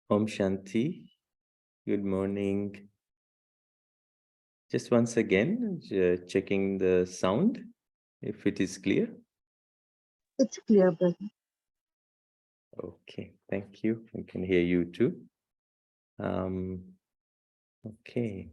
Om Shanti. Good morning. Just once again, checking the sound, if it is clear. It's clear, brother. Okay, thank you. I can hear you too. Okay.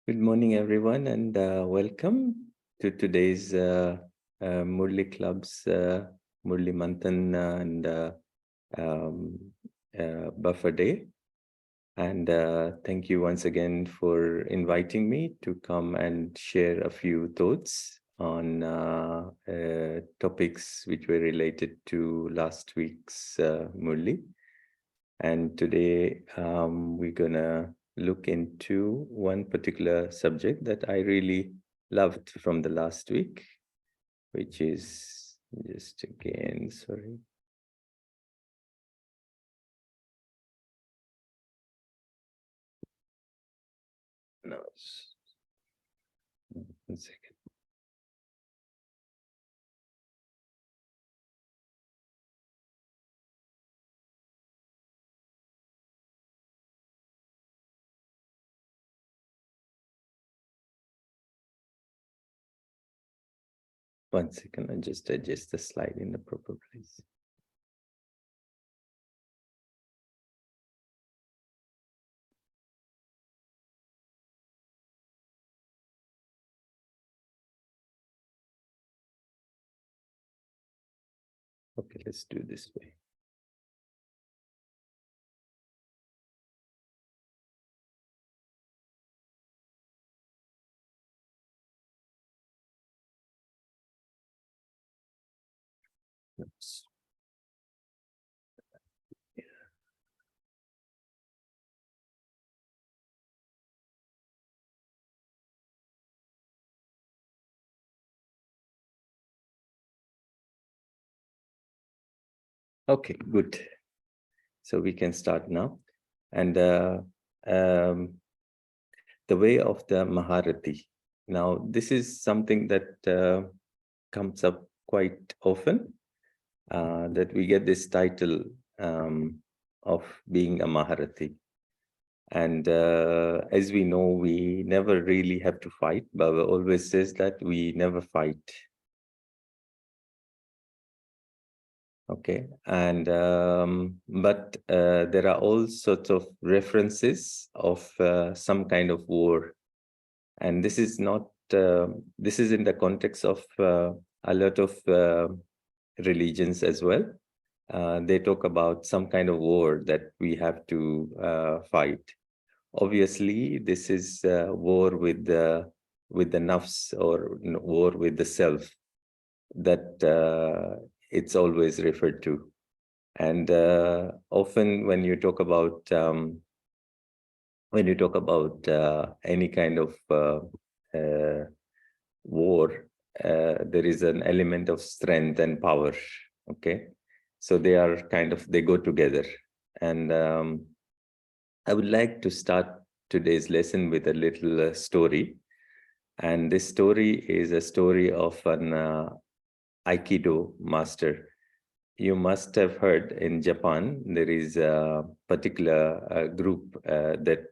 Good morning, everyone, and welcome to today's Murli Club's Murli Manthan and Buffer Day. And thank you once again for inviting me to come and share a few thoughts on topics which were related to last week's Murli. And today we're going to look into one particular subject that I really loved from the last week, which is just again, sorry. No, 1 second. One second, I'll just adjust the slide in the proper place. Okay, let's do this way. Oops. Okay, good. So we can start now. And the way of the Maharati. Now, this is something that comes up quite often, that we get this title of being a Maharati. And as we know, we never really have to fight. Baba always says that we never fight. Okay, and but there are all sorts of references of some kind of war, and this is not this is in the context of a lot of religions as well. They talk about some kind of war that we have to fight. Obviously, this is war with the nafs, or war with the self, that it's always referred to. And often when you talk about any kind of war, there is an element of strength and power. Okay, so they go together. And I would like to start today's lesson with a little story. And this story is a story of an Aikido master. You must have heard in Japan, there is a particular group that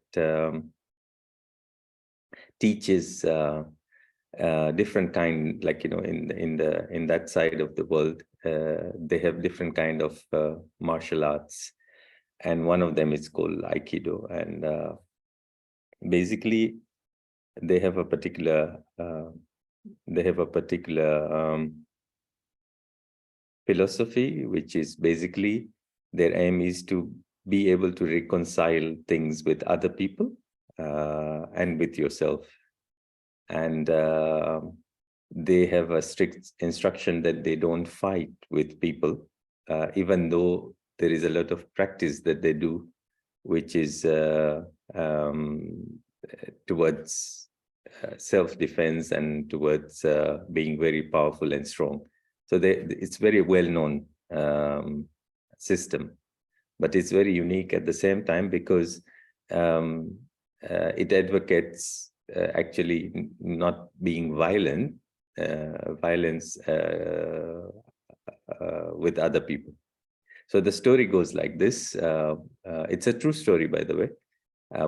teaches different kind, like, you know, in that side of the world, they have different kind of martial arts, and one of them is called Aikido. And basically, they have a particular philosophy, which is basically their aim is to be able to reconcile things with other people and with yourself. And they have a strict instruction that they don't fight with people, even though there is a lot of practice that they do, which is towards self-defense and towards being very powerful and strong. So it's very well-known system, but it's very unique at the same time because it advocates actually not being violence with other people. So the story goes like this. It's a true story, by the way,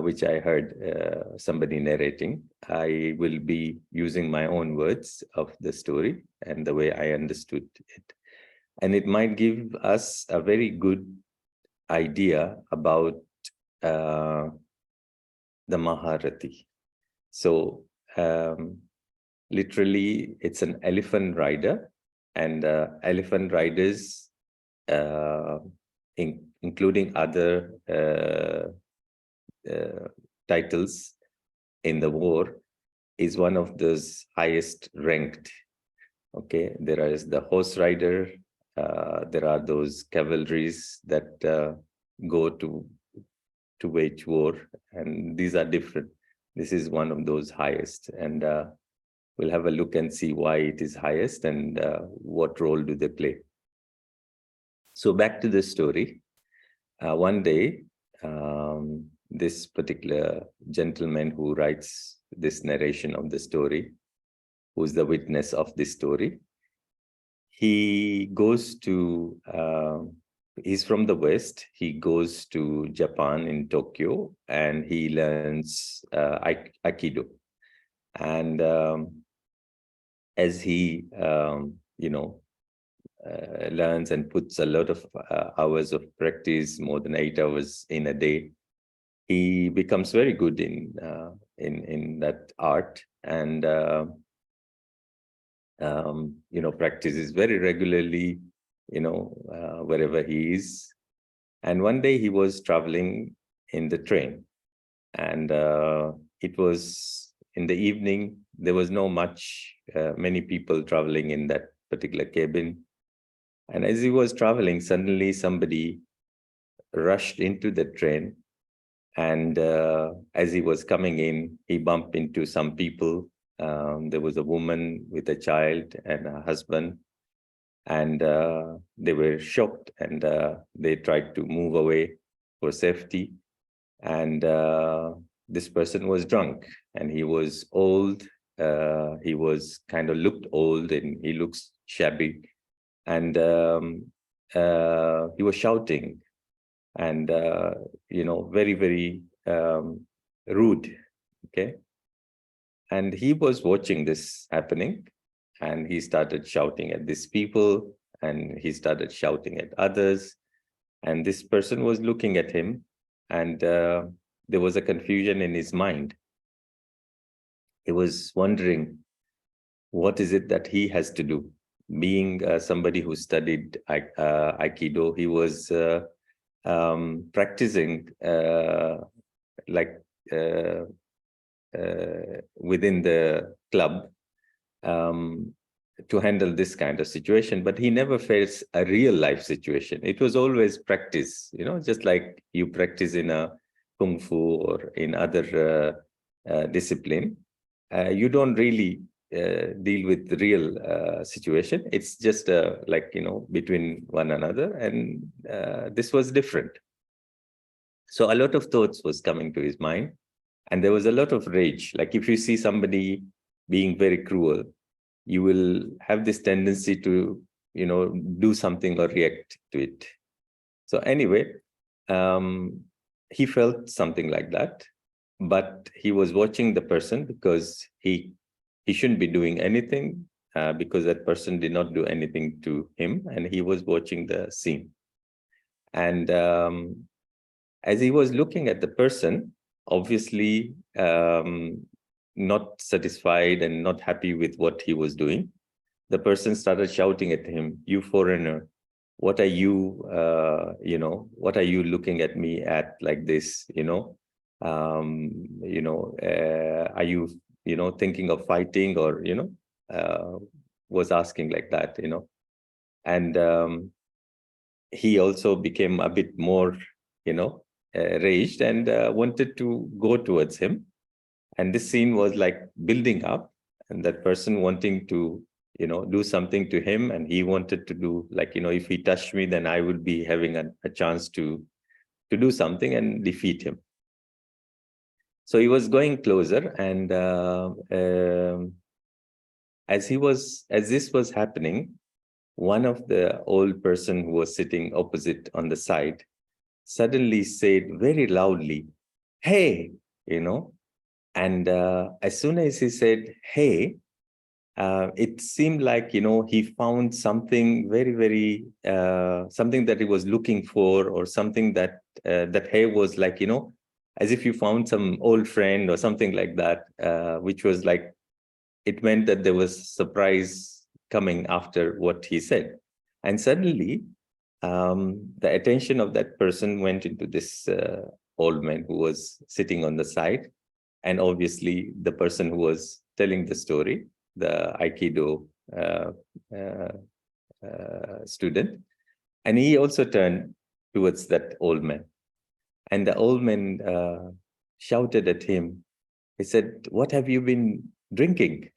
which I heard somebody narrating. I will be using my own words of the story and the way I understood it. And it might give us a very good idea about the Maharati. So literally, it's an elephant rider, and elephant riders, including other titles in the war, is one of those highest ranked. Okay, there is the horse rider, there are those cavalries that go to wage war, and these are different. This is one of those highest, and we'll have a look and see why it is highest and what role do they play. So back to the story. One day, this particular gentleman who writes this narration of the story, who's the witness of this story, he goes to, he's from the West, he goes to Japan in Tokyo, and he learns Aikido. And as he, learns and puts a lot of hours of practice, more than 8 hours in a day, he becomes very good in that art, and practices very regularly, wherever he is. And one day he was traveling in the train, and it was in the evening. There was no many people traveling in that particular cabin. And as he was traveling, suddenly somebody rushed into the train. And as he was coming in, he bumped into some people. There was a woman with a child and a husband. And they were shocked, and they tried to move away for safety. And this person was drunk, and he was old. He was kind of looked old, and he looks shabby. And he was shouting and, very, very rude. Okay. And he was watching this happening, and he started shouting at these people, and he started shouting at others. And this person was looking at him, and there was a confusion in his mind. He was wondering, what is it that he has to do? Being somebody who studied Aikido, he was practicing within the club to handle this kind of situation, but he never faced a real life situation. It was always practice, just like you practice in a kung fu or in other discipline. You don't really deal with the real situation. It's just between one another, and this was different. So a lot of thoughts was coming to his mind, and there was a lot of rage. Like if you see somebody being very cruel, you will have this tendency to do something or react to it. So anyway, he felt something like that, but he was watching the person because he shouldn't be doing anything because that person did not do anything to him, and he was watching the scene. And as he was looking at the person, obviously not satisfied and not happy with what he was doing, the person started shouting at him, "You foreigner, what are you, what are you looking at me at like this? Are you, thinking of fighting or, was asking like that, And he also became a bit more, raged and wanted to go towards him. And this scene was like building up, and that person wanting to, do something to him, and he wanted to do like, if he touched me, then I would be having a chance to do something and defeat him. So he was going closer, and as this was happening, one of the old person who was sitting opposite on the side suddenly said very loudly, "Hey," and as soon as he said, "Hey," it seemed like, he found something very, very, something that he was looking for, or something that that Hey was like, as if you found some old friend or something like that, which was like, it meant that there was surprise coming after what he said. And suddenly, the attention of that person went into this old man who was sitting on the side. And obviously, the person who was telling the story, the Aikido uh, uh, student, and he also turned towards that old man. And the old man shouted at him. He said, "What have you been drinking?"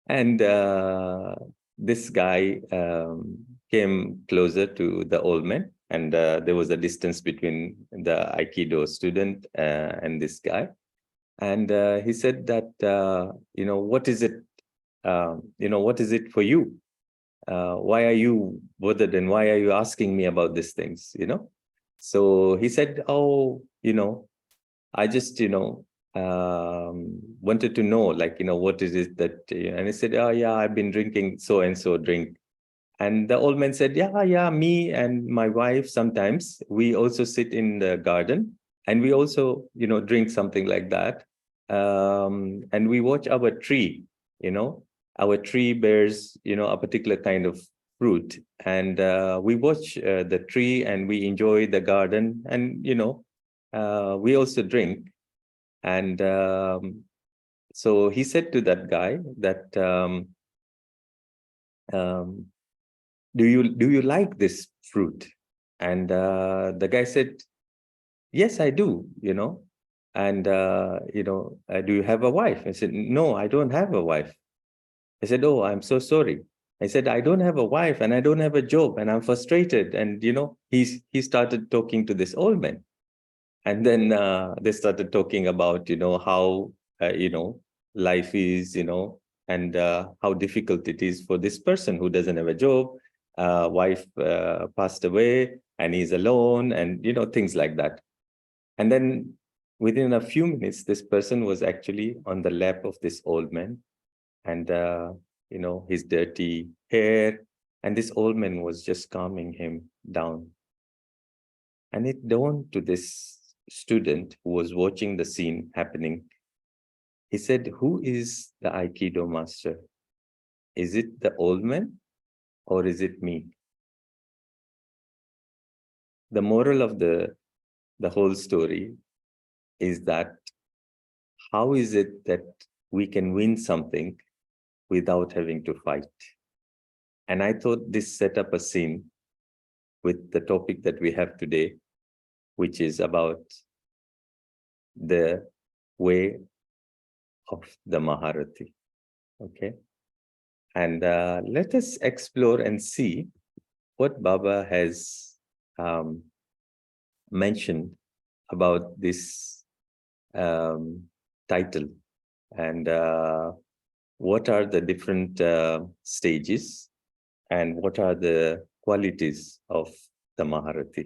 And this guy came closer to the old man, and there was a distance between the Aikido student and this guy. And he said that, what is it? What is it for you? Why are you bothered, and why are you asking me about these things? So he said, "Oh, I just, wanted to know, like, what is it that," and he said, "Oh, yeah, I've been drinking so and so drink." And the old man said, "Yeah, yeah, me and my wife, sometimes we also sit in the garden, and we also, drink something like that. And we watch our tree, you know, our tree bears, a particular kind of fruit. And we watch the tree, and we enjoy the garden, and, we also drink." And so he said to that guy that, um, do you like this fruit? And the guy said, "Yes, I do, And do you have a wife?" I said, "No, I don't have a wife." I said, "Oh, I'm so sorry." I said, "I don't have a wife, and I don't have a job, and I'm frustrated." And he started talking to this old man. And then they started talking about, how, life is, and how difficult it is for this person who doesn't have a job, wife passed away, and he's alone, and, things like that. And then within a few minutes, this person was actually on the lap of this old man, and, his dirty hair, and this old man was just calming him down. And it dawned to this student who was watching the scene happening. He said, "Who is the Aikido master? Is it the old man, or is it me?" The moral of the whole story is that, how is it that we can win something without having to fight? And I thought this set up a scene with the topic that we have today, which is about the way of the Maharati. Okay. And let us explore and see what Baba has mentioned about this title, and what are the different stages, and what are the qualities of the Maharati.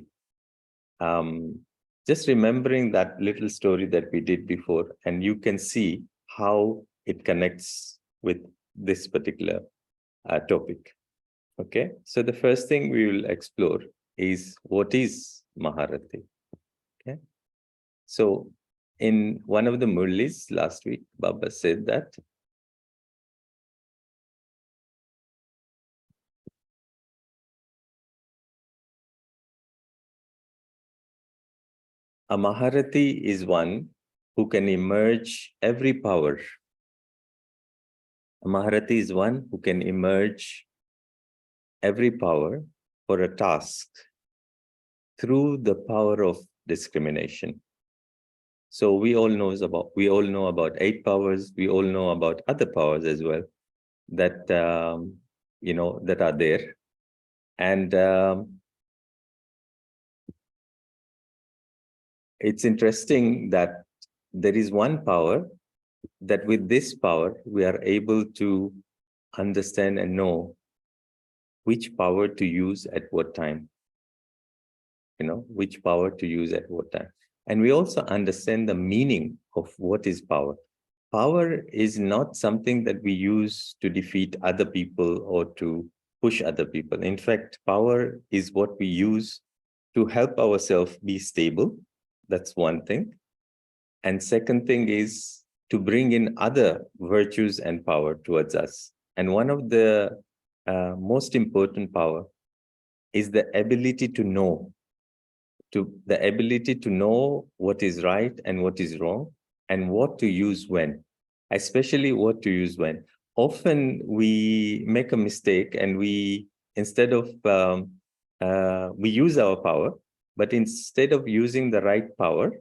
Just remembering that little story that we did before, and you can see how it connects with this particular topic. Okay, so the first thing we will explore is, what is Maharati? Okay, so in one of the Murlis last week, Baba said that a Maharati is one who can emerge every power. A Maharati is one who can emerge every power for a task through the power of discrimination. So we all know about 8 powers. We all know about other powers as well that that are there. And it's interesting that there is one power that with this power we are able to understand and know which power to use at what time. Which power to use at what time. And we also understand the meaning of what is power. Power is not something that we use to defeat other people or to push other people. In fact, power is what we use to help ourselves be stable. That's one thing. And second thing is to bring in other virtues and power towards us. And one of the most important power is the ability to know what is right and what is wrong, and what to use when, especially what to use when. Often we make a mistake and we use our power, but instead of using the right power,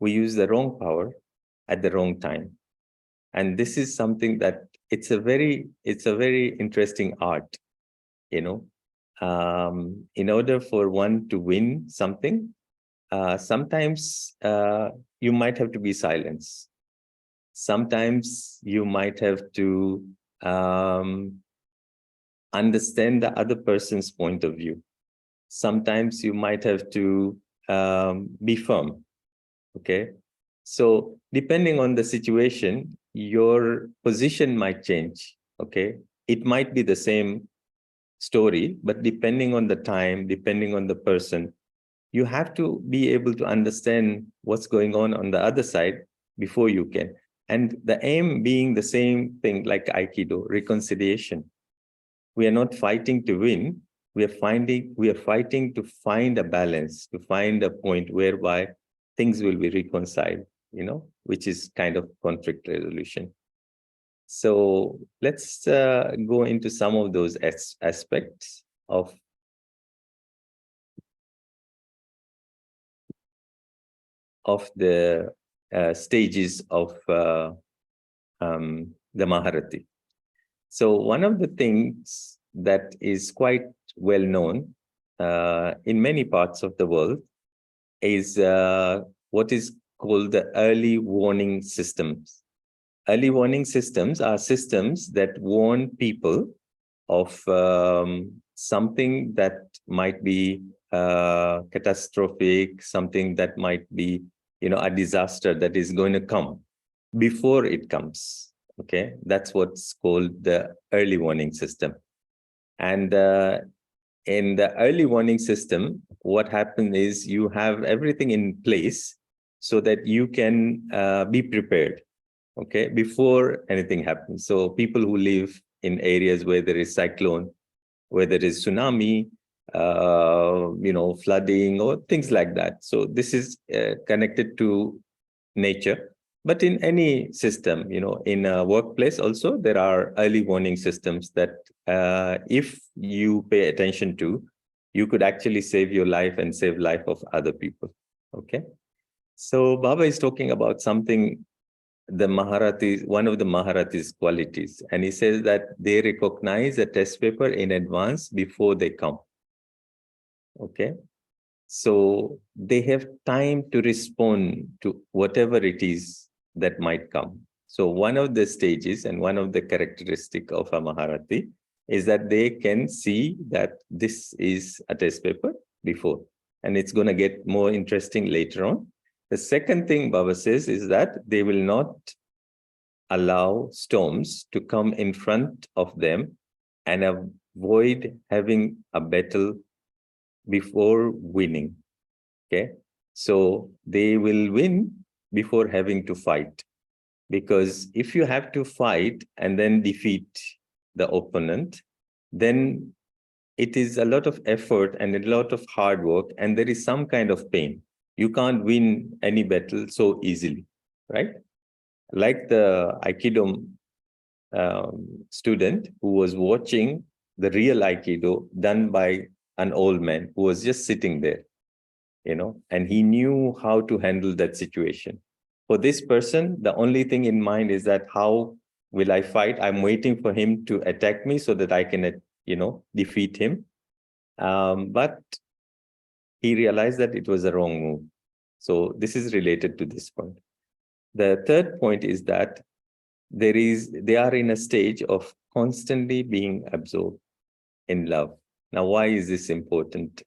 we use the wrong power at the wrong time. And this is something that it's a very interesting art, in order for one to win something, sometimes you might have to be silenced. Sometimes you might have to understand the other person's point of view. Sometimes you might have to be firm. Okay. So depending on the situation, your position might change. Okay. It might be the same story, but depending on the time, depending on the person, you have to be able to understand what's going on the other side before you can. And the aim being the same thing like Aikido, reconciliation. We are not fighting to win. We are fighting to find a balance, to find a point whereby things will be reconciled, which is kind of conflict resolution. So let's go into some of those aspects of the stages of the Maharati. So one of the things that is quite well known in many parts of the world is what is called the early warning systems. Early warning systems are systems that warn people of something that might be catastrophic, something that might be, a disaster that is going to come before it comes. Okay, that's what's called the early warning system. And in the early warning system, what happens is you have everything in place so that you can be prepared, okay, before anything happens. So people who live in areas where there is cyclone, where there is tsunami, flooding or things like that. So this is connected to nature. But in any system, in a workplace also, there are early warning systems that if you pay attention to, you could actually save your life and save life of other people. Okay. So Baba is talking about something, one of the Maharatis' qualities. And he says that they recognize a test paper in advance before they come. Okay. So they have time to respond to whatever it is that might come. So one of the stages and one of the characteristic of a Maharati is that they can see that this is a test paper before, and it's going to get more interesting later on. The second thing Baba says is that they will not allow storms to come in front of them and avoid having a battle before winning. Okay, so they will win before having to fight. Because if you have to fight and then defeat the opponent, then it is a lot of effort and a lot of hard work, and there is some kind of pain. You can't win any battle so easily, right? Like the Aikido student who was watching the real Aikido done by an old man who was just sitting there, and he knew how to handle that situation. For this person, the only thing in mind is that how will I fight? I'm waiting for him to attack me so that I can, defeat him. But he realized that it was a wrong move. So this is related to this point. The third point is that they are in a stage of constantly being absorbed in love. Now, why is this important?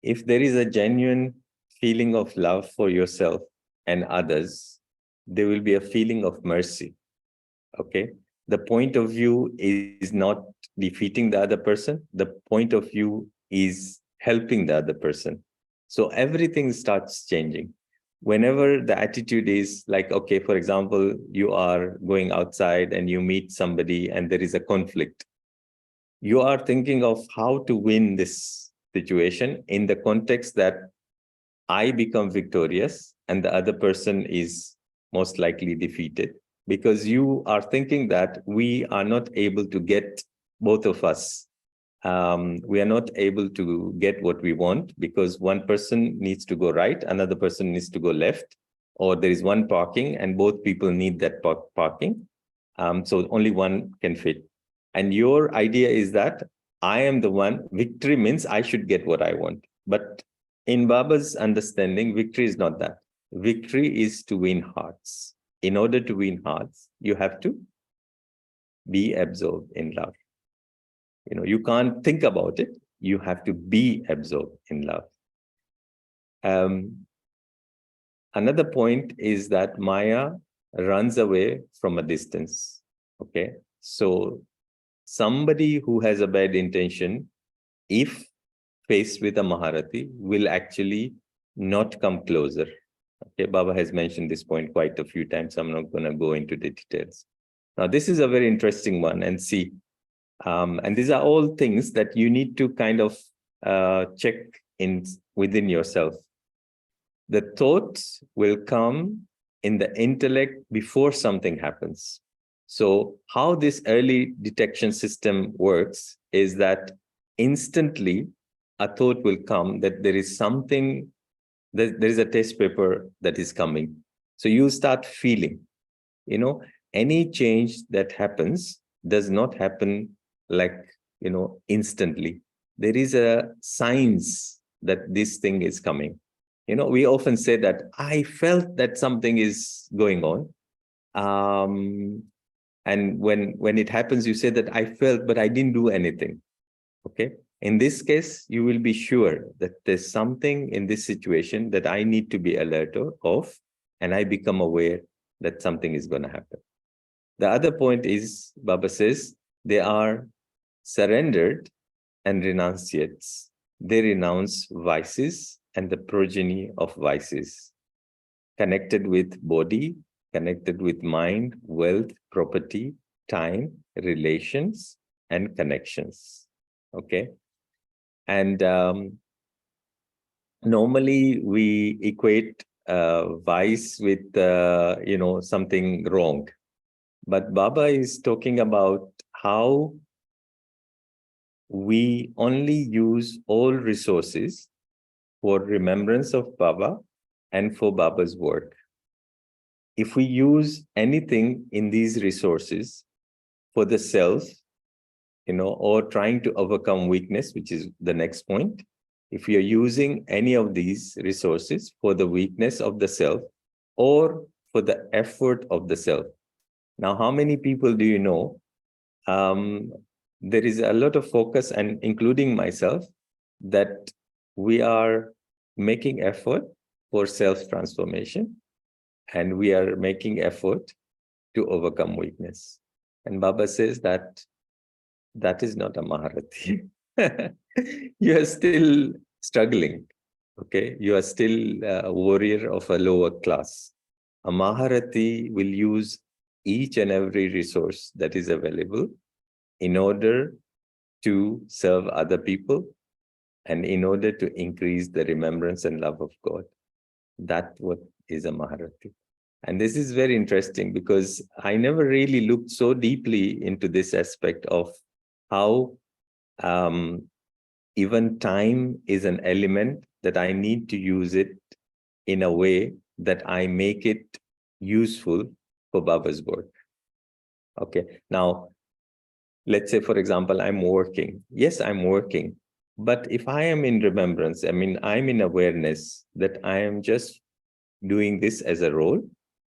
If there is a genuine feeling of love for yourself and others, there will be a feeling of mercy. Okay? The point of view is not defeating the other person. The point of view is helping the other person. So everything starts changing. Whenever the attitude is like, okay, for example, you are going outside and you meet somebody and there is a conflict, you are thinking of how to win this situation in the context that I become victorious and the other person is most likely defeated, because you are thinking that we are not able to get both of us. We are not able to get what we want because one person needs to go right, another person needs to go left, or there is one parking and both people need that parking. So only one can fit. And your idea is that I am the one, victory means I should get what I want. But in Baba's understanding, victory is not that. Victory is to win hearts. In order to win hearts, you have to be absorbed in love. You can't think about it. You have to be absorbed in love. Another point is that Maya runs away from a distance. Okay. So somebody who has a bad intention, if faced with a Maharati, will actually not come closer. Okay, Baba has mentioned this point quite a few times. I'm not going to go into the details. Now, this is a very interesting one, and see. And these are all things that you need to kind of check in within yourself. The thoughts will come in the intellect before something happens. So how this early detection system works is that instantly a thought will come that there is something, there is a test paper that is coming. So you start feeling, any change that happens does not happen like, instantly. There is a signs that this thing is coming. We often say that I felt that something is going on. And when it happens, you say that I felt, but I didn't do anything. Okay. In this case, you will be sure that there's something in this situation that I need to be alert of, and I become aware that something is going to happen. The other point is, Baba says, they are surrendered and renunciates. They renounce vices and the progeny of vices, connected with body, connected with mind, wealth, property, time, relations, and connections. Okay. And normally we equate vice with, something wrong. But Baba is talking about how we only use all resources for remembrance of Baba and for Baba's work. If we use anything in these resources for the self, or trying to overcome weakness, which is the next point, if you're using any of these resources for the weakness of the self or for the effort of the self. Now, how many people do you know? There is a lot of focus, and including myself, that we are making effort for self-transformation, and we are making effort to overcome weakness. And Baba says that is not a Maharati. You are still struggling. Okay, you are still a warrior of a lower class. A Maharati will use each and every resource that is available in order to serve other people and in order to increase the remembrance and love of God. That's what is a Maharati. And this is very interesting because I never really looked so deeply into this aspect of how even time is an element that I need to use it in a way that I make it useful for Baba's work. Okay, now let's say, for example, I'm working. Yes, I'm working. But if I am in remembrance, I mean, I'm in awareness that I am just doing this as a role,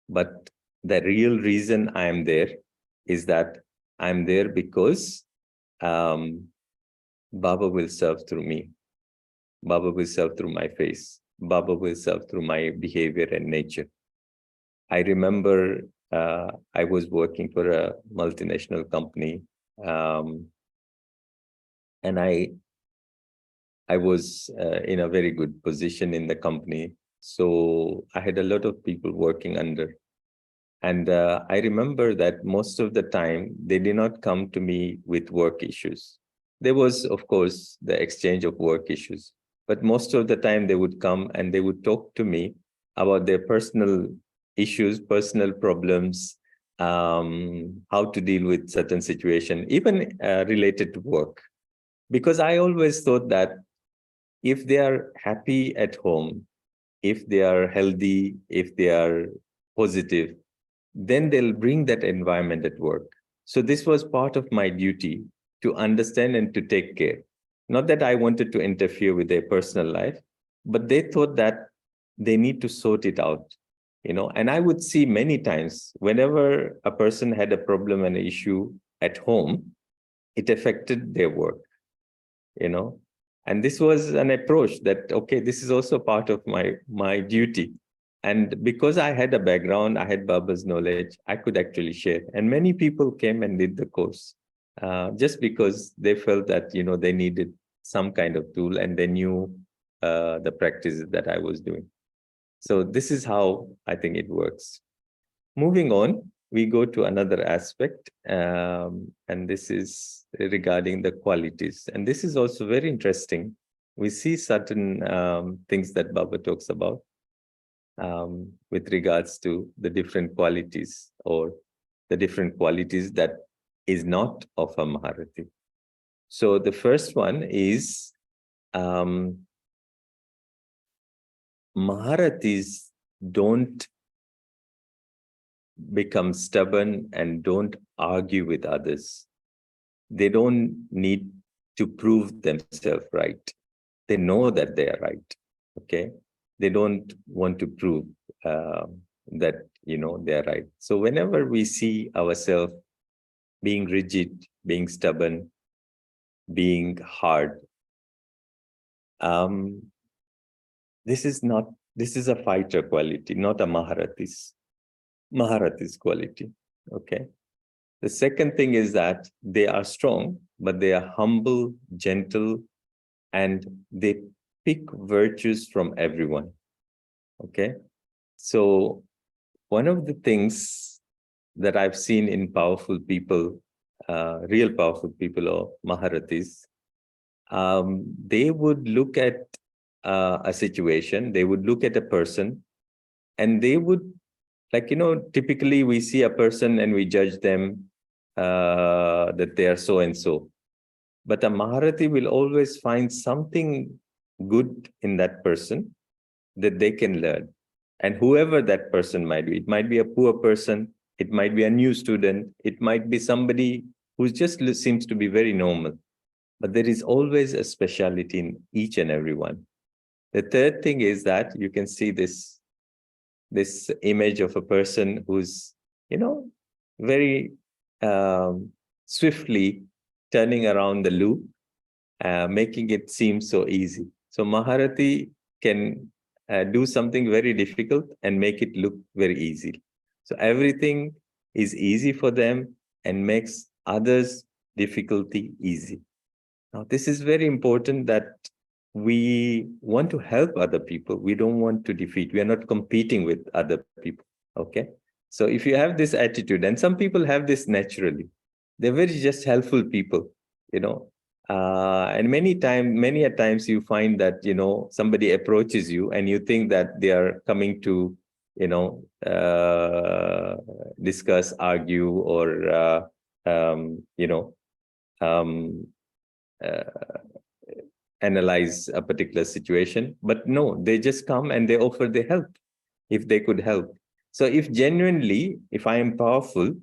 but the real reason I am there is that I'm there because Baba will serve through me. Baba will serve through my face. Baba will serve through my behavior and nature. I remember I was working for a multinational company, and I was in a very good position in the company. So I had a lot of people working under. And I remember that most of the time, they did not come to me with work issues. There was, of course, the exchange of work issues. But most of the time, they would come and they would talk to me about their personal issues, personal problems, how to deal with certain situation, even related to work. Because I always thought that if they are happy at home, if they are healthy, if they are positive, then they'll bring that environment at work. So this was part of my duty to understand and to take care. Not that I wanted to interfere with their personal life, but they thought that they need to sort it out, and I would see many times whenever a person had a problem and an issue at home, it affected their work, you know and this was an approach that, okay, this is also part of my duty. And because I had a background, I had Baba's knowledge, I could actually share, and many people came and did the course just because they felt that they needed some kind of tool, and they knew the practices that I was doing. So this is how I think it works. Moving on, we go to another aspect, and this is regarding the qualities. And this is also very interesting. We see certain things that Baba talks about with regards to the different qualities, or the different qualities that is not of a Maharati. So the first one is Maharatis don't become stubborn and don't argue with others. They don't need to prove themselves right. They know that they are right. Okay. They don't want to prove that they are right. So whenever we see ourselves being rigid, being stubborn, being hard, this is a fighter quality, not a Maharati's quality. Okay. The second thing is that they are strong, but they are humble, gentle, and they pick virtues from everyone. Okay. So one of the things that I've seen in powerful people, real powerful people or Maharatis, they would look at a situation, they would look at a person, and they would, typically we see a person and we judge them that they are so and so. But a Maharati will always find something good in that person that they can learn. And whoever that person might be, it might be a poor person, it might be a new student, it might be somebody who just seems to be very normal. But there is always a speciality in each and every one. The third thing is that you can see this image of a person who's, very swiftly turning around the loop, making it seem so easy. So Maharati can do something very difficult and make it look very easy. So everything is easy for them and makes others' difficulty easy. Now, this is very important, that we want to help other people. We don't want to defeat. We are not competing with other people. Okay. So if you have this attitude, and some people have this naturally, they're very just helpful people, you know. And many a times you find that, you know, somebody approaches you and you think that they are coming to, you know, discuss, argue, or, you know, um, uh, analyze a particular situation. But no, they just come and they offer their help if they could help. So if genuinely, if I am powerful,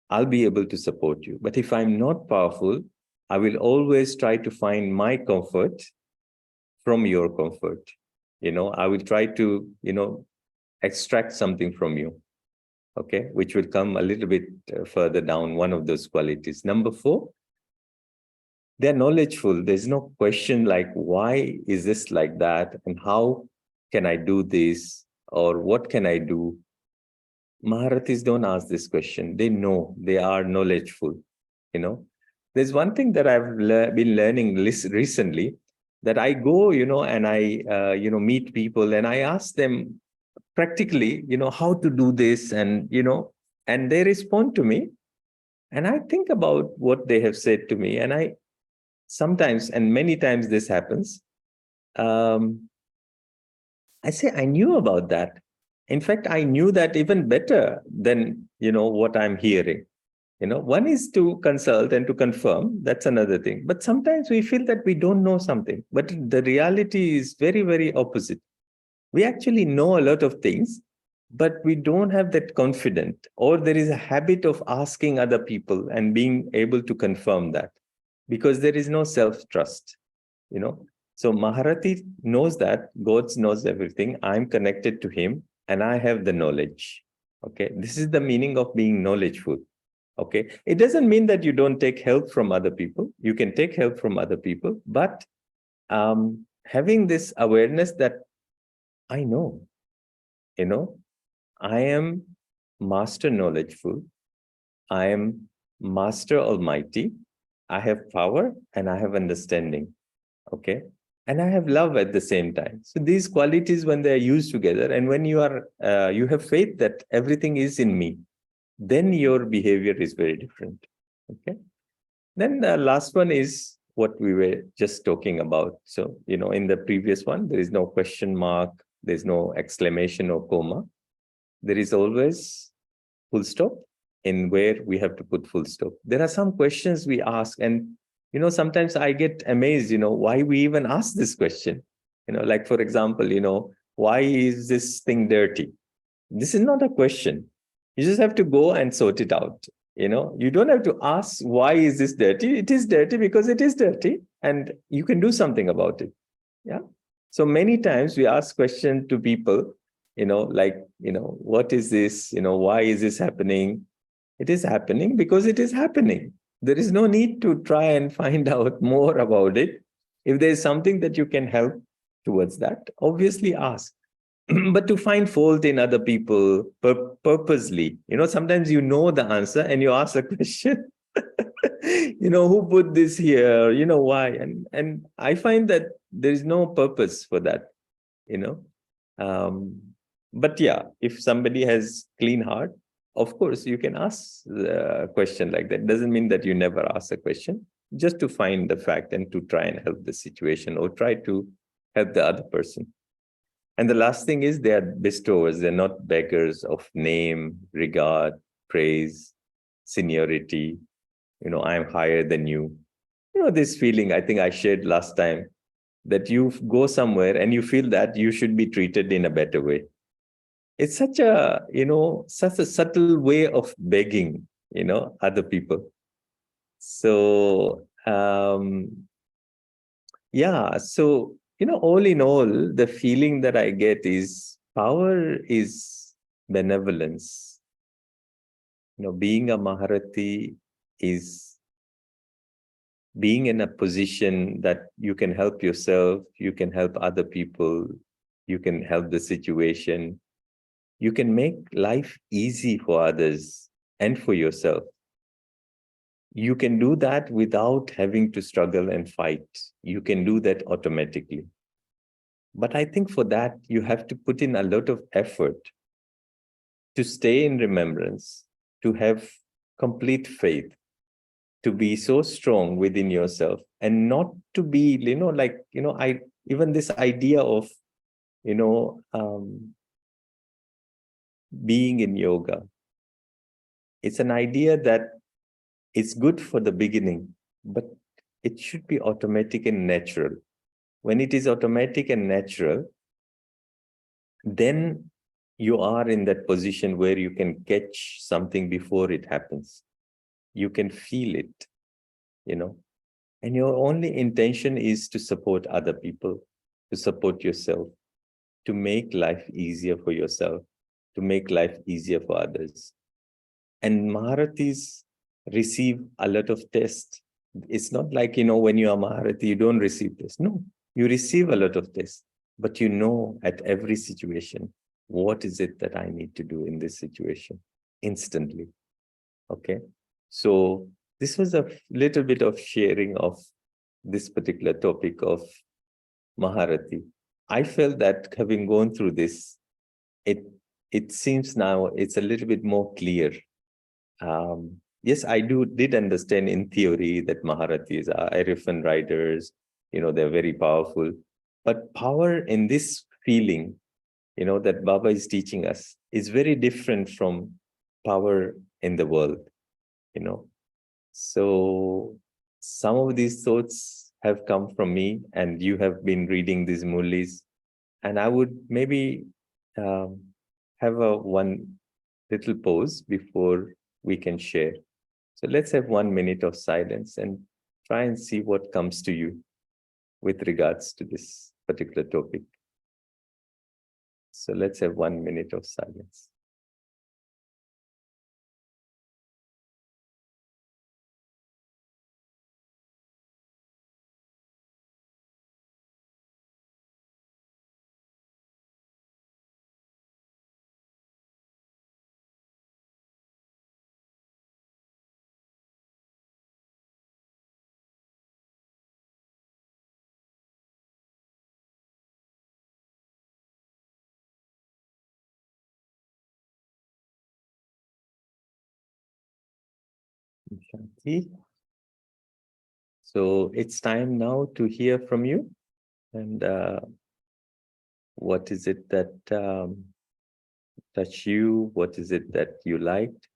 I'll be able to support you. But if I'm not powerful, I will always try to find my comfort from your comfort. You know, I will try to, you know, extract something from you. Okay, which will come a little bit further down, one of those qualities. Number 4, they're knowledgeful. There's no question like, why is this like that? And how can I do this? Or what can I do? Maharathis don't ask this question. They know, they are knowledgeful. You know, there's one thing that I've been learning recently, that I go, you know, and I, you know, meet people and I ask them practically, you know, how to do this, and, you know, and they respond to me. And I think about what they have said to me, and I sometimes, and many times this happens, I say, I knew about that. In fact, I knew that even better than, you know, what I'm hearing. You know, one is to consult and to confirm. That's another thing. But sometimes we feel that we don't know something. But the reality is very, very opposite. We actually know a lot of things, but we don't have that confidence, or there is a habit of asking other people and being able to confirm that, because there is no self-trust, you know. So Maharathi knows that God knows everything. I'm connected to him and I have the knowledge. Okay. This is the meaning of being knowledgeful. Okay. It doesn't mean that you don't take help from other people. You can take help from other people, but having this awareness that I know, you know, I am master knowledgeful. I am master almighty. I have power and I have understanding. Okay. And I have love at the same time. So these qualities, when they are used together, and when you are, you have faith that everything is in me, then your behavior is very different. Okay. Then the last one is what we were just talking about. So, you know, in the previous one, there is no question mark, there's no exclamation or comma. There is always full stop in where we have to put full stop. There are some questions we ask, and, you know, sometimes I get amazed, you know, why we even ask this question. You know, like, for example, you know, why is this thing dirty? This is not a question. You just have to go and sort it out. You know, you don't have to ask, why is this dirty? It is dirty because it is dirty, and you can do something about it. Yeah. So many times we ask questions to people, you know, like, you know, what is this? You know, why is this happening? It is happening because it is happening. There is no need to try and find out more about it. If there is something that you can help towards that, obviously ask. But to find fault in other people purposely, you know, sometimes you know the answer and you ask a question. You know, who put this here? You know, why? And I find that there is no purpose for that, you know. But yeah, if somebody has clean heart, of course you can ask a question like that. Doesn't mean that you never ask a question, just to find the fact and to try and help the situation, or try to help the other person. And the last thing is, they are bestowers. They're not beggars of name, regard, praise, seniority. You know, I'm higher than you. You know, this feeling I think I shared last time, that you go somewhere and you feel that you should be treated in a better way. It's such a, you know, such a subtle way of begging, you know, other people. So, yeah. So, you know, all in all, the feeling that I get is power is benevolence. You know, being a Maharathi is being in a position that you can help yourself, you can help other people, you can help the situation, you can make life easy for others and for yourself. You can do that without having to struggle and fight. You can do that automatically. But I think for that, you have to put in a lot of effort to stay in remembrance, to have complete faith, to be so strong within yourself, and not to be, even this idea of, being in yoga. It's an idea that it's good for the beginning, but it should be automatic and natural. When it is automatic and natural, then you are in that position where you can catch something before it happens. You can feel it, and your only intention is to support other people, to support yourself, to make life easier for yourself, to make life easier for others. And Maharathis receive a lot of tests. It's not like, when you are Maharathi, you don't receive tests. No, you receive a lot of tests, but at every situation, what is it that I need to do in this situation instantly? Okay. So this was a little bit of sharing of this particular topic of Maharathi. I felt that having gone through this, it seems now it's a little bit more clear. Yes, I did understand in theory that Maharathis are elephant riders, they're very powerful. But power in this feeling, that Baba is teaching us is very different from power in the world, So some of these thoughts have come from me, and you have been reading these Murlis, and I would maybe have one little pause before we can share. So let's have 1 minute of silence and try and see what comes to you with regards to this particular topic. So let's have 1 minute of silence. Shanti. So it's time now to hear from you. And what is it that touched you? What is it that you liked?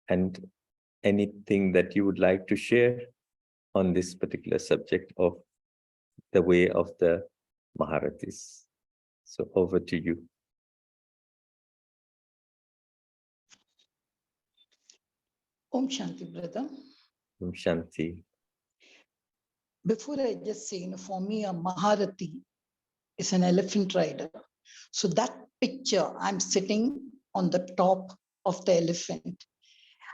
And anything that you would like to share on this particular subject of the way of the Maharathis. So over to you. Om Shanti, brother. Om Shanti. Before I just say, for me, a Maharathi is an elephant rider. So that picture, I'm sitting on the top of the elephant.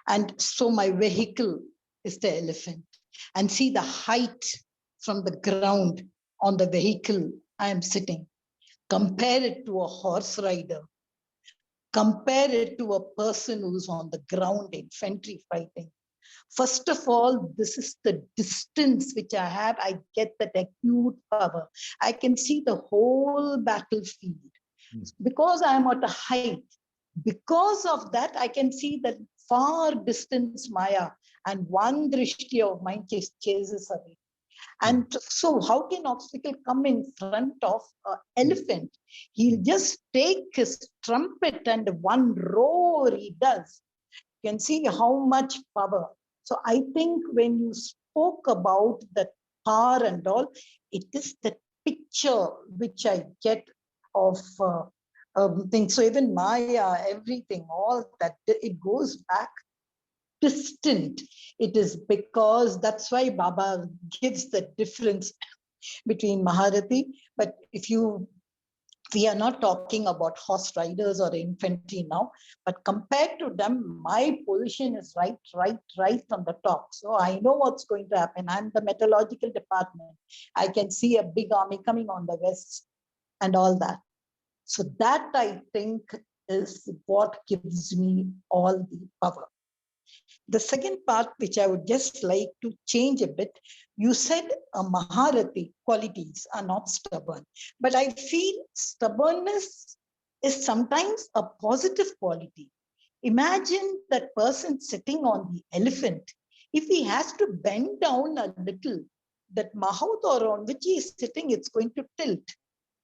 And so my vehicle is the elephant. And see the height from the ground on the vehicle I am sitting. Compare it to a horse rider. Compare it to a person who's on the ground, infantry fighting. First of all, this is the distance which I have. I get that acute power. I can see the whole battlefield because I am at a height. Because of that, I can see that far distance Maya, and one drishti of mine chases away. And so how can obstacle come in front of an elephant? He'll just take his trumpet and one roar he does. You can see how much power. So I think when you spoke about the power and all, it is the picture which I get of things. So even Maya, everything, all that, it goes back distant. It is because that's why Baba gives the difference between Maharathi. But we are not talking about horse riders or infantry now, but compared to them, my position is right on the top. So I know what's going to happen. I'm the meteorological department. I can see a big army coming on the west and all that. So that I think is what gives me all the power. The second part, which I would just like to change a bit, you said Maharati qualities are not stubborn, but I feel stubbornness is sometimes a positive quality. Imagine that person sitting on the elephant. If he has to bend down a little, that Mahout or on which he is sitting, it's going to tilt.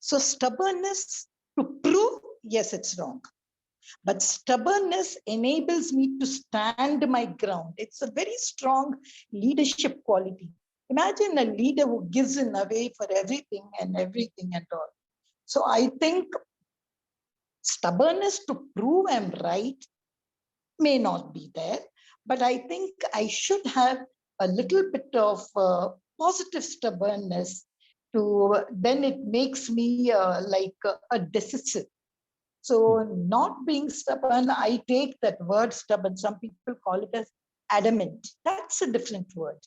So stubbornness to prove, yes, it's wrong. But stubbornness enables me to stand my ground. It's a very strong leadership quality. Imagine a leader who gives in away for everything and all. So I think stubbornness to prove I'm right may not be there, but I think I should have a little bit of positive stubbornness to then it makes me like a decisive. So not being stubborn, I take that word stubborn. Some people call it as adamant. That's a different word.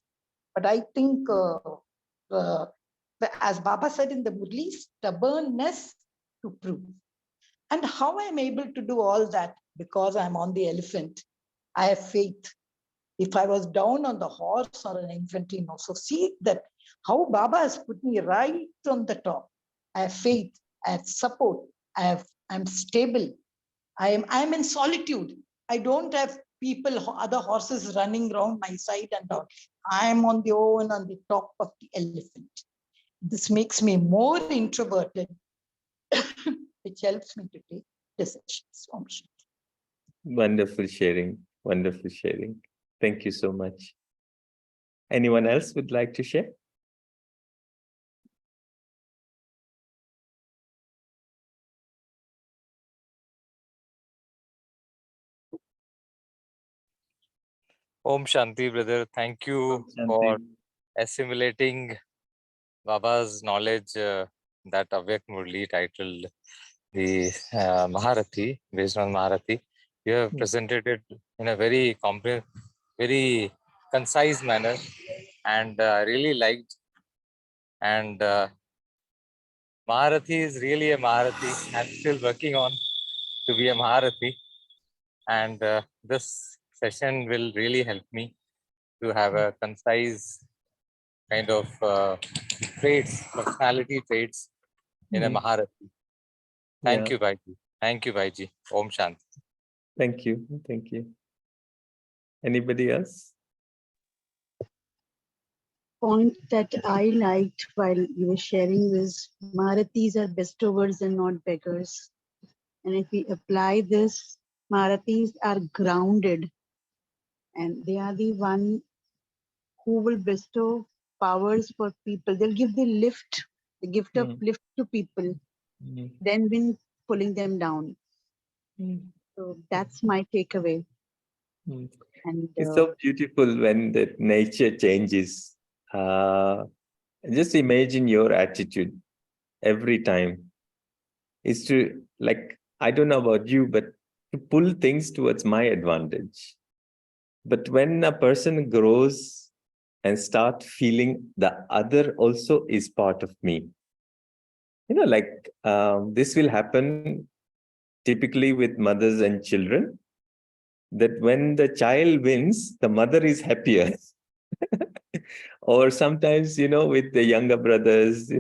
But I think, as Baba said in the Murli, stubbornness to prove. And how I'm able to do all that? Because I'm on the elephant. I have faith. If I was down on the horse or an infantry, no. So see that how Baba has put me right on the top. I have faith, I have support, I'm stable. I'm in solitude. I don't have people, other horses running around my side and all. I'm on the top of the elephant. This makes me more introverted, which helps me to take decisions. Wonderful sharing. Wonderful sharing. Thank you so much. Anyone else would like to share? Om Shanti, brother. Thank you for assimilating Baba's knowledge that Avyak Murli titled the Maharati, based on Maharati. You have presented it in a very very concise manner, and I really liked. And Maharati is really a Maharati. I'm still working on to be a Maharati, and this session will really help me to have a concise kind of traits, personality traits in a Maharati. Thank you, Bhaiji. Thank you, Bhaiji. Om Shanti. Thank you. Thank you. Anybody else? Point that I liked while you were sharing was Maharathis are bestowers and not beggars. And if we apply this, Maharathis are grounded and they are the one who will bestow powers for people. They'll give the lift, the gift of lift to people, then when pulling them down. So that's my takeaway. And it's so beautiful when the nature changes. Just imagine your attitude every time is to, like, I don't know about you, but to pull things towards my advantage. But when a person grows and start feeling the other also is part of me, like this will happen typically with mothers and children, that when the child wins, the mother is happier. Or sometimes, with the younger brothers,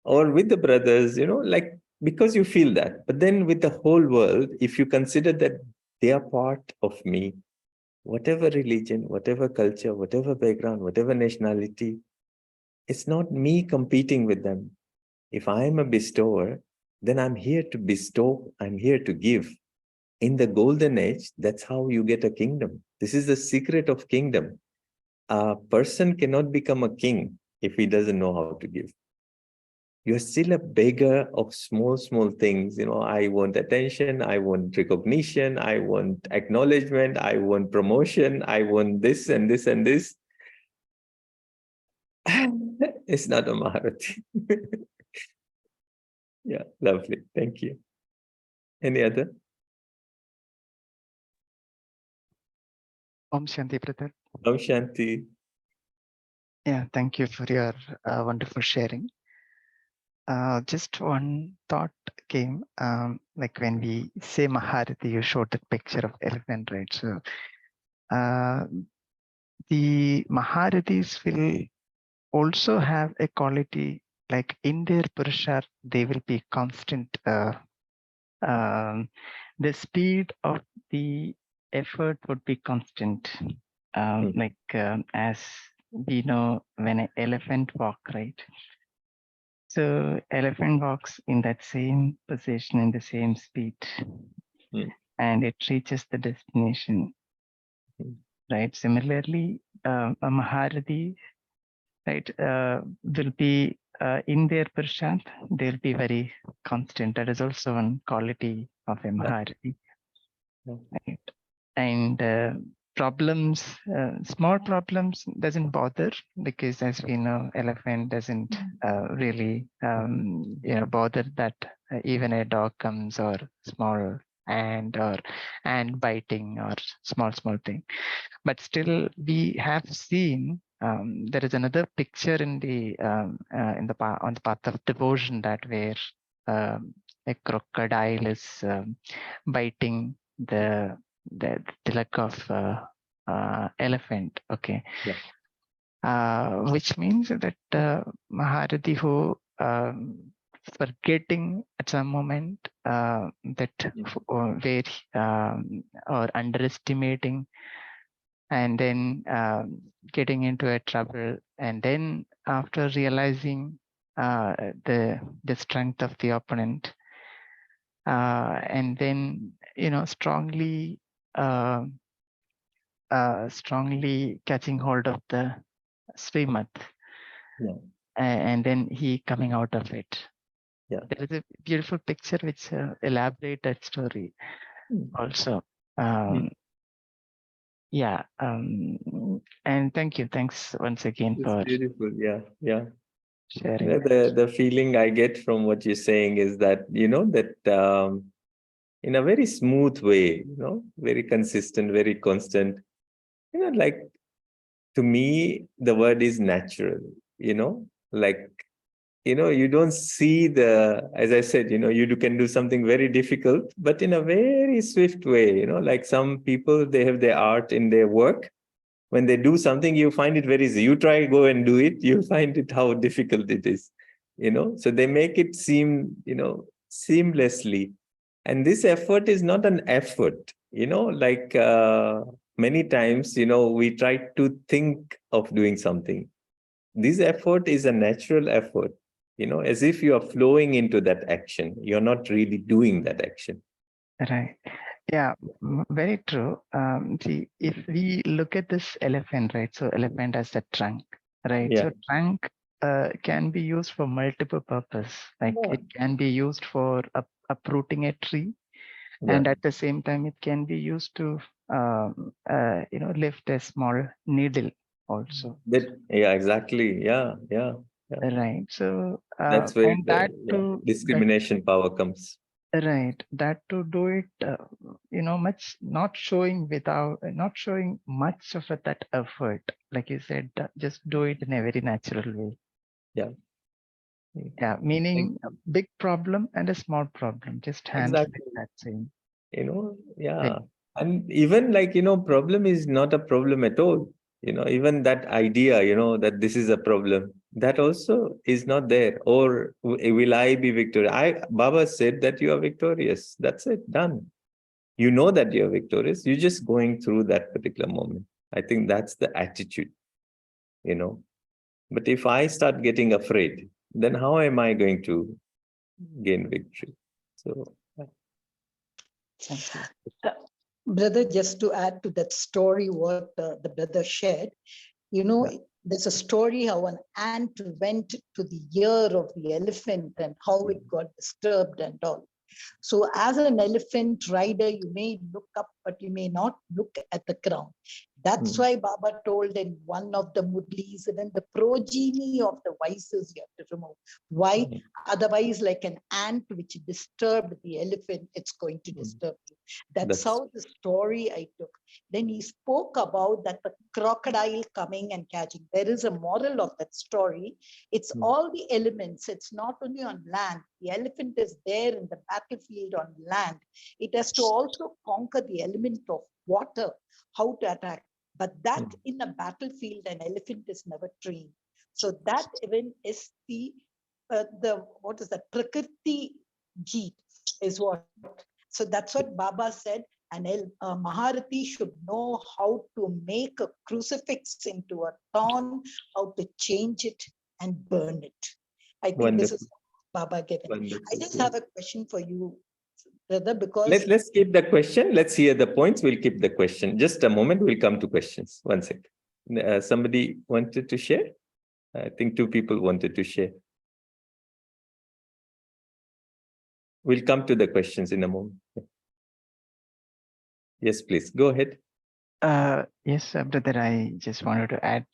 or with the brothers, like, because you feel that. But then with the whole world, if you consider that they are part of me, whatever religion, whatever culture, whatever background, whatever nationality, it's not me competing with them. If I am a bestower, then I'm here to bestow, I'm here to give. In the golden age, that's how you get a kingdom. This is the secret of kingdom. A person cannot become a king if he doesn't know how to give. You're still a beggar of small things. I want attention, I want recognition, I want acknowledgement, I want promotion, I want this and this and this. It's not a Maharati. Yeah, lovely. Thank you. Any other? Om Shanti, brother. Om Shanti. Yeah, thank you for your wonderful sharing. Just one thought came, like when we say Maharati, you showed that picture of elephant, right? So the Maharathis will also have a quality like in their Purusharth, they will be constant. The speed of the effort would be constant. As we know, when an elephant walk, right? So elephant walks in that same position in the same speed, and it reaches the destination. Right. Similarly, a Maharathi, right, will be in their Purusharth, they'll be very constant. That is also one quality of a Maharathi. Right. And problems, small problems doesn't bother, because as we know, elephant doesn't really bother that even a dog comes or small ant biting or small thing. But still we have seen there is another picture in the on the path of devotion, that where a crocodile is biting the leg of elephant. Okay. Which means that Maharathi who forgetting at some moment where or underestimating, and then getting into a trouble, and then after realizing the strength of the opponent, and then strongly catching hold of the Srimad, and then he coming out of it. There is a beautiful picture which elaborate that story also. And thanks once again for beautiful. sharing. The feeling I get from what you're saying is that that in a very smooth way, very consistent, very constant, like, to me the word is natural. Like, you don't see as I said, you can do something very difficult, but in a very swift way. Like some people, they have their art in their work. When they do something, you find it very easy. You try, go and do it, you find it how difficult it is. So they make it seem seamlessly. And this effort is not an effort, like many times, we try to think of doing something. This effort is a natural effort, as if you are flowing into that action. You're not really doing that action. Right. Yeah, very true. See, if we look at this elephant, right? So elephant has a trunk, right? So trunk can be used for multiple purpose. Like it can be used for uprooting a tree, and at the same time, it can be used to lift a small needle also. Exactly. Right. So that's where and that too, discrimination power comes. Right, that to do it, much not showing much of that effort, like you said, just do it in a very natural way. Yeah, meaning a big problem and a small problem, just handle that same. And even like, problem is not a problem at all. Even that idea, that this is a problem, that also is not there. Or will I be victorious? Baba said that you are victorious. That's it, done. You know that you're victorious. You're just going through that particular moment. I think that's the attitude, But if I start getting afraid, then how am I going to gain victory? So, Thank you. Brother, just to add to that story, what the brother shared, there's a story how an ant went to the ear of the elephant and how it got disturbed and all. So as an elephant rider, you may look up, but you may not look at the ground. That's why Baba told in one of the Mudlis, even the progeny of the vices you have to remove. Why? Otherwise, like an ant which disturbed the elephant, it's going to disturb you. That's how the story I took. Then he spoke about that the crocodile coming and catching. There is a moral of that story. It's all the elements. It's not only on land. the elephant is there in the battlefield on land, it has to also conquer the element of water, how to attack. But that in a battlefield, an elephant is never trained. So that even is the what is that? Prakriti Jeet is what. So that's what Baba said. And Maharati should know how to make a crucifix into a thorn, how to change it and burn it. I think this is Baba given. Wonderful. I just have a question for you, brother, because Let's keep the question. Let's hear the points. We'll keep the question. Just a moment. We'll come to questions. One second. Somebody wanted to share? I think two people wanted to share. We'll come to the questions in a moment. Yes, please. Go ahead. Yes, brother, I just wanted to add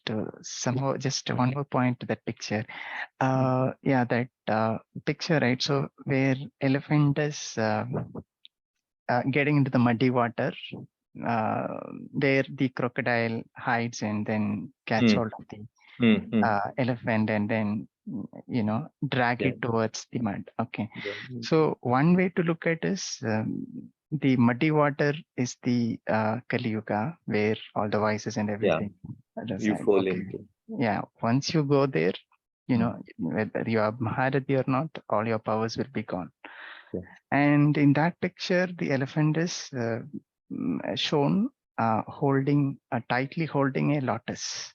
somehow just one more point to that picture. Yeah, that picture, right? So where elephant is getting into the muddy water, where the crocodile hides and then catch hold of the elephant and then, you know, drag it towards the mud. Okay. So one way to look at is the muddy water is the Kali Yuga, where all the vices and everything you reside. fall into. Yeah, once you go there, you know, whether you are Maharati or not, all your powers will be gone. And in that picture, the elephant is shown holding, tightly holding a lotus.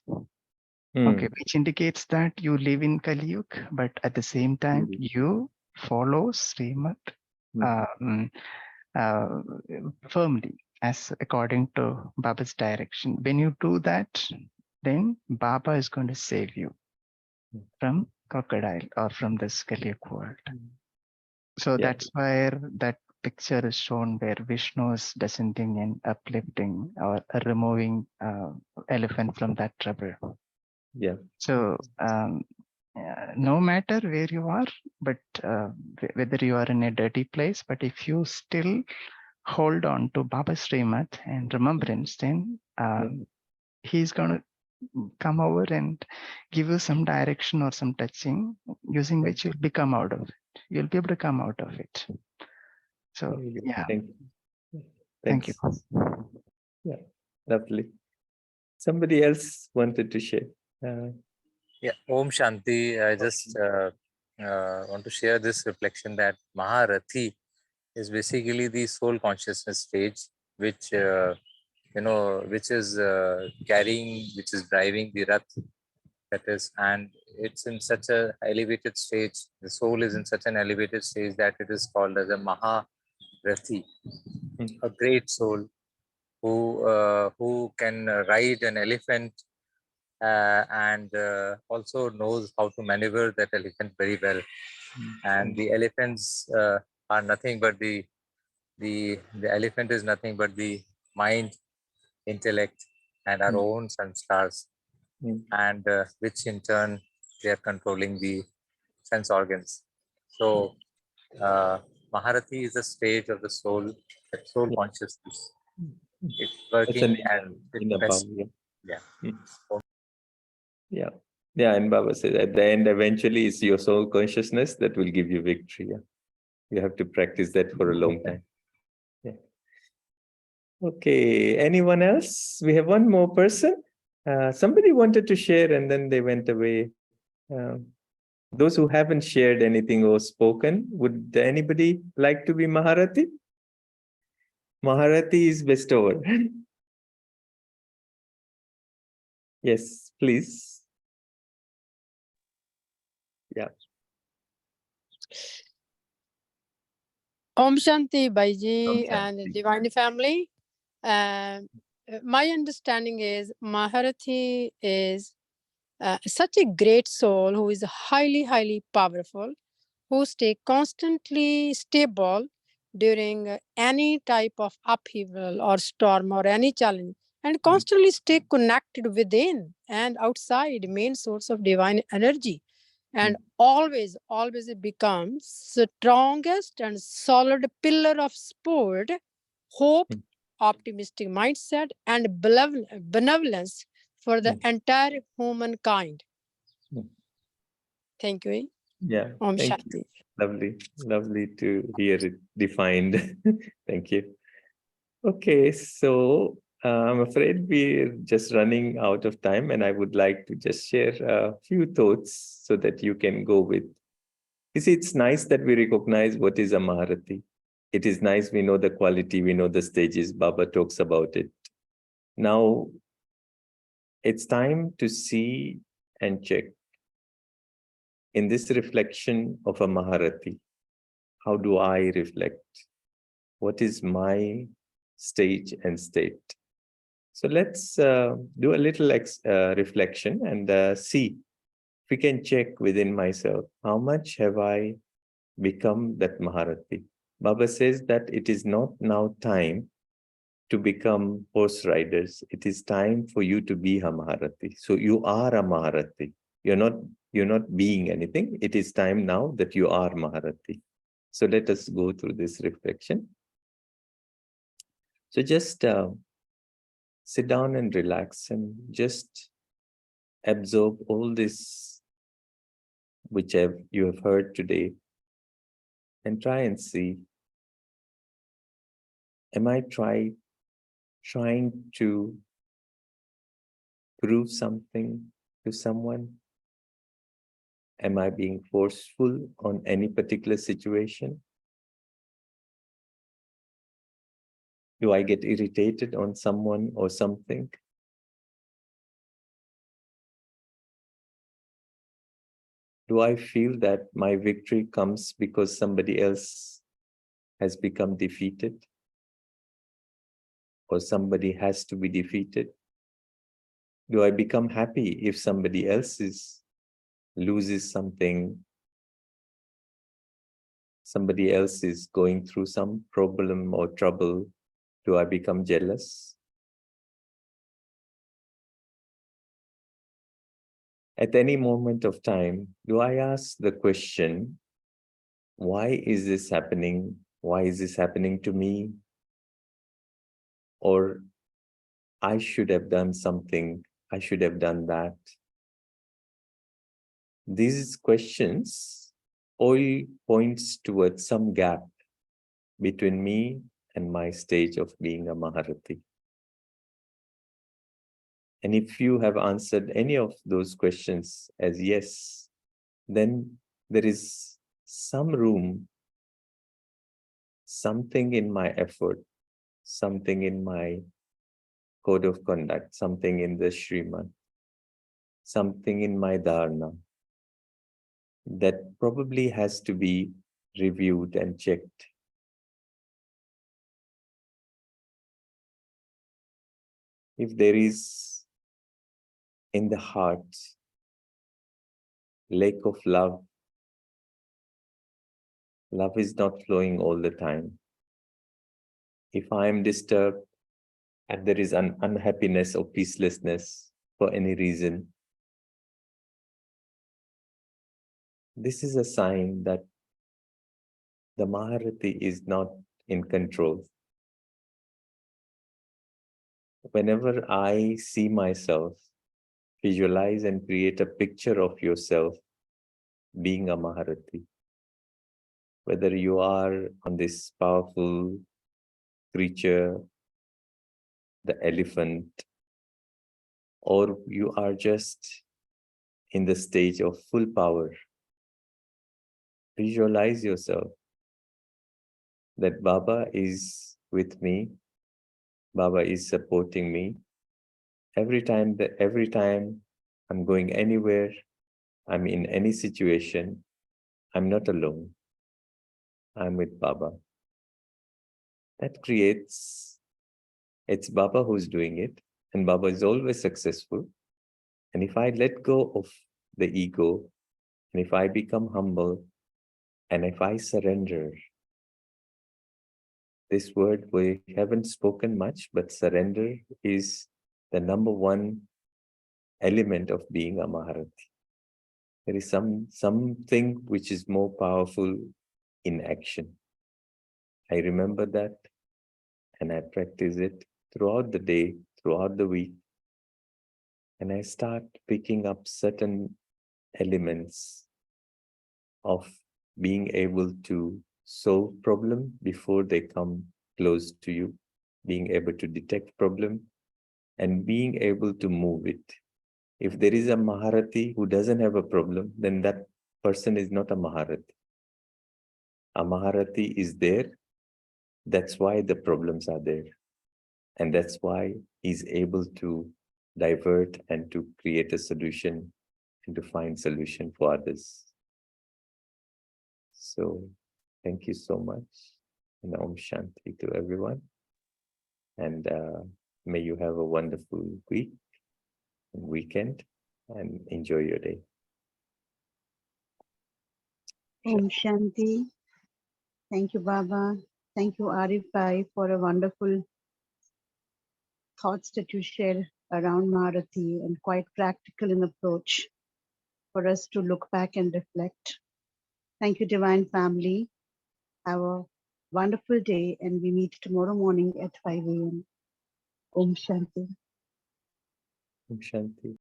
Okay, which indicates that you live in Kali Yuga, but at the same time, you follow Srimad firmly, as according to Baba's direction. When you do that, then Baba is going to save you from crocodile or from this Kali Yuga world. So that's where that picture is shown, where Vishnu is descending and uplifting or removing elephant from that trouble. Yeah. So no matter where you are, but whether you are in a dirty place, but if you still hold on to Baba Srimad and remembrance, then he's going to come over and give you some direction or some touching, using which you'll become out of it. You'll be able to come out of it. So yeah. Thank you. Yeah, lovely. Somebody else wanted to share. Yeah, Om Shanti. I just want to share this reflection that Maharathi is basically the soul consciousness stage, which you know, which is carrying, which is driving the Rath. That is, and it's in such a elevated stage. The soul is in such an elevated stage that it is called as a Maharathi, a great soul who can ride an elephant. And also knows how to maneuver that elephant very well. And the elephants are nothing but the elephant is nothing but the mind, intellect, and our own sanskars, and which in turn they are controlling the sense organs. So Maharathi is a stage of the soul, soul consciousness. It's working at its best. Yeah, and Baba says at the end, eventually it's your soul consciousness that will give you victory. Yeah, you have to practice that for a long time. Yeah. Okay, anyone else? We have one more person. Somebody wanted to share and then they went away. Those who haven't shared anything or spoken, would anybody like to be Maharathi? Maharathi is bestower. Yes, please. Yeah. Om Shanti Baiji and Divine Family. My understanding is Maharathi is such a great soul who is highly, highly powerful, who stay constantly stable during any type of upheaval or storm or any challenge, and constantly stay connected within and outside main source of divine energy, and always it becomes strongest and solid pillar of support, hope, optimistic mindset, and benevolence for the entire humankind. Thank you. Yeah. Om Thank Shanti. you. Lovely to hear it defined. Thank you. Okay, so I'm afraid we're just running out of time, and I would like to just share a few thoughts so that you can go with. You see, it's nice that we recognize what is a Maharati. It is nice we know the quality, we know the stages. Baba talks about it. Now, it's time to see and check. In this reflection of a Maharati, how do I reflect? What is my stage and state? So let's do a little reflection and see if we can check within myself, how much have I become that Maharati? Baba says that it is not now time to become horse riders. It is time for you to be a Maharati. So you are a Maharati. You're not being anything. It is time now that you are Maharati. So let us go through this reflection. So just sit down and relax and just absorb all this which you have heard today, and try and see, am I trying to prove something to someone? Am I being forceful on any particular situation? Do I get irritated on someone or something? Do I feel that my victory comes because somebody else has become defeated? Or somebody has to be defeated? Do I become happy if somebody else loses something? Somebody else is going through some problem or trouble. Do I become jealous? At any moment of time, do I ask the question, why is this happening? Why is this happening to me? Or I should have done something, I should have done that. These questions all points towards some gap between me and my stage of being a Maharati. And if you have answered any of those questions as yes, then there is some room, something in my effort, something in my code of conduct, something in the Srimad, something in my dharna that probably has to be reviewed and checked. If there is in the heart lack of love, love is not flowing all the time. If I am disturbed and there is an unhappiness or peacelessness for any reason, this is a sign that the Maharati is not in control. Whenever I see myself, visualize and create a picture of yourself being a Maharati. Whether you are on this powerful creature, the elephant, or you are just in the stage of full power, visualize yourself that Baba is with me, Baba is supporting me. Every time I'm going anywhere, I'm in any situation, I'm not alone. I'm with Baba. That creates, it's Baba who's doing it, and Baba is always successful. And if I let go of the ego, and if I become humble, and if I surrender, this word we haven't spoken much, but surrender is the number one element of being a Maharati. There is something which is more powerful in action. I remember that and I practice it throughout the day, throughout the week. And I start picking up certain elements of being able to solve problem before they come close to you, being able to detect problem, and being able to move it. If there is a Maharati who doesn't have a problem, then that person is not a Maharati. A Maharati is there. That's why the problems are there. And that's why he's able to divert and to create a solution and to find solution for others. So thank you so much. And Om Shanti to everyone. And may you have a wonderful week and weekend and enjoy your day. Om Shanti. Thank you, Baba. Thank you, Arif Bhai, for a wonderful thoughts that you share around Maharati and quite practical in approach for us to look back and reflect. Thank you, Divine Family. Have a wonderful day, and we meet tomorrow morning at 5 a.m. Om Shanti. Om Shanti.